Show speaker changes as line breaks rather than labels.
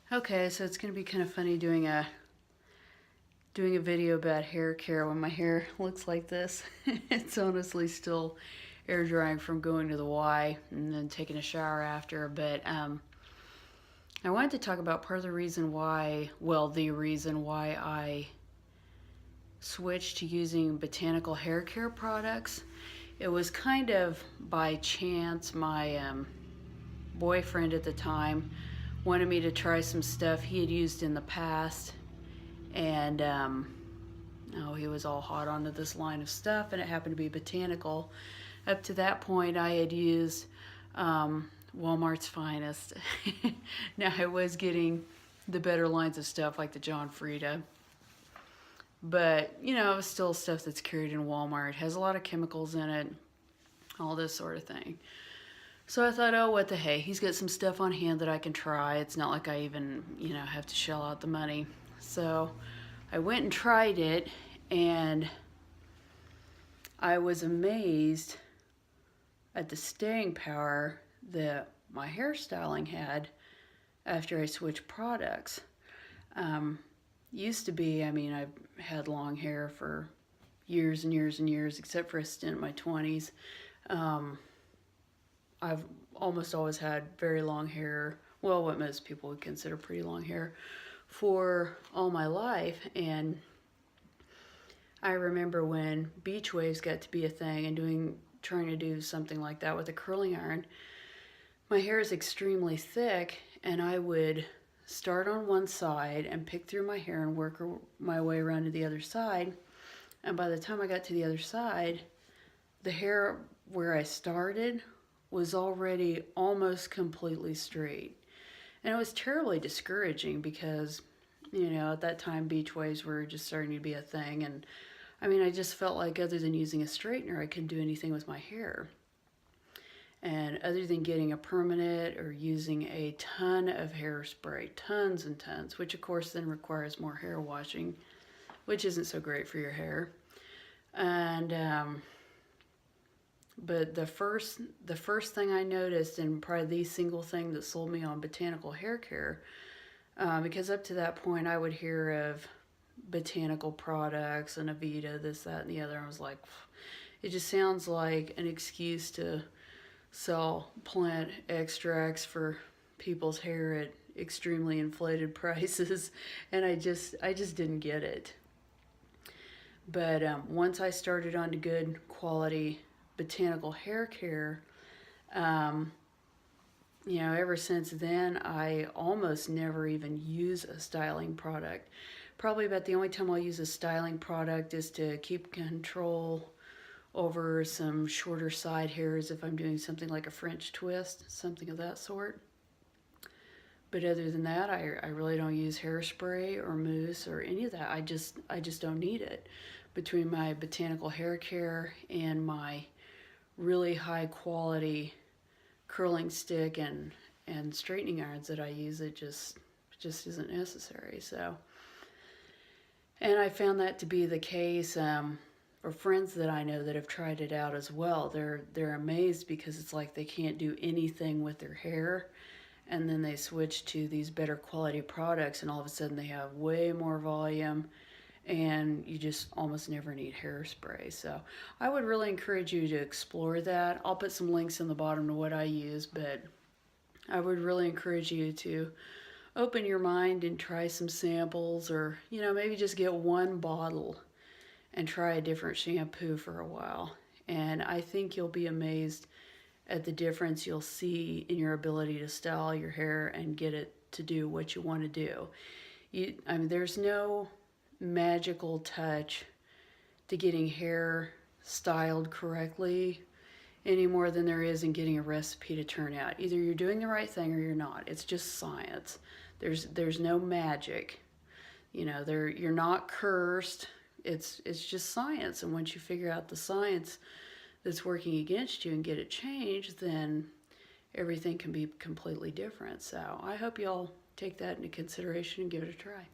Okay, so it's gonna be kind of funny doing a video about hair care when my hair looks like this. It's honestly still air drying from going to the Y and then taking a shower after. But I wanted to talk about part of the reason why, well, the reason why I switched to using botanical hair care products. It was kind of by chance. My boyfriend at the time wanted me to try some stuff he had used in the past, and oh, he was all hot onto this line of stuff, and it happened to be botanical. Up to that point, I had used Walmart's Finest. Now, I was getting the better lines of stuff like the John Frieda, but you know, it was still stuff that's carried in Walmart. It has a lot of chemicals in it, all this sort of thing. So I thought, oh, what the hey, he's got some stuff on hand that I can try. It's not like I even, have to shell out the money. So I went and tried it, and I was amazed at the staying power that my hairstyling had after I switched products. Used to be, I've had long hair for years and years and years, except for a stint in my 20s. I've almost always had very long hair, well, what most people would consider pretty long hair, for all my life. And I remember when beach waves got to be a thing and trying to do something like that with a curling iron. My hair is extremely thick, and I would start on one side and pick through my hair and work my way around to the other side. And by the time I got to the other side, the hair where I started was already almost completely straight. And it was terribly discouraging because, at that time beach waves were just starting to be a thing. And I just felt like other than using a straightener, I couldn't do anything with my hair. And other than getting a permanent or using a ton of hairspray, tons and tons, which of course then requires more hair washing, which isn't so great for your hair. And but the first thing I noticed, and probably the single thing that sold me on botanical hair care, because up to that point I would hear of botanical products and Avita, this, that, and the other. I was like, it just sounds like an excuse to sell plant extracts for people's hair at extremely inflated prices, and I just didn't get it. But once I started on to good quality botanical hair care, ever since then, I almost never even use a styling product. Probably about the only time I'll use a styling product is to keep control over some shorter side hairs if I'm doing something like a French twist, something of that sort. But other than that, I really don't use hairspray or mousse or any of that. I just don't need it. Between my botanical hair care and my really high quality curling stick and straightening irons that I use, it just isn't necessary. So, and I found that to be the case for friends that I know that have tried it out as well. They're amazed because it's like they can't do anything with their hair, and then they switch to these better quality products, and all of a sudden they have way more volume, and you just almost never need hairspray. So I would really encourage you to explore that. I'll put some links in the bottom to what I use, but I would really encourage you to open your mind and try some samples, or maybe just get one bottle and try a different shampoo for a while. And I think you'll be amazed at the difference you'll see in your ability to style your hair and get it to do what you want to do. There's no magical touch to getting hair styled correctly any more than there is in getting a recipe to turn out. Either you're doing the right thing or you're not. It's just science. There's no magic. You're not cursed. It's just science. And once you figure out the science that's working against you and get it changed, then everything can be completely different. So I hope y'all take that into consideration and give it a try.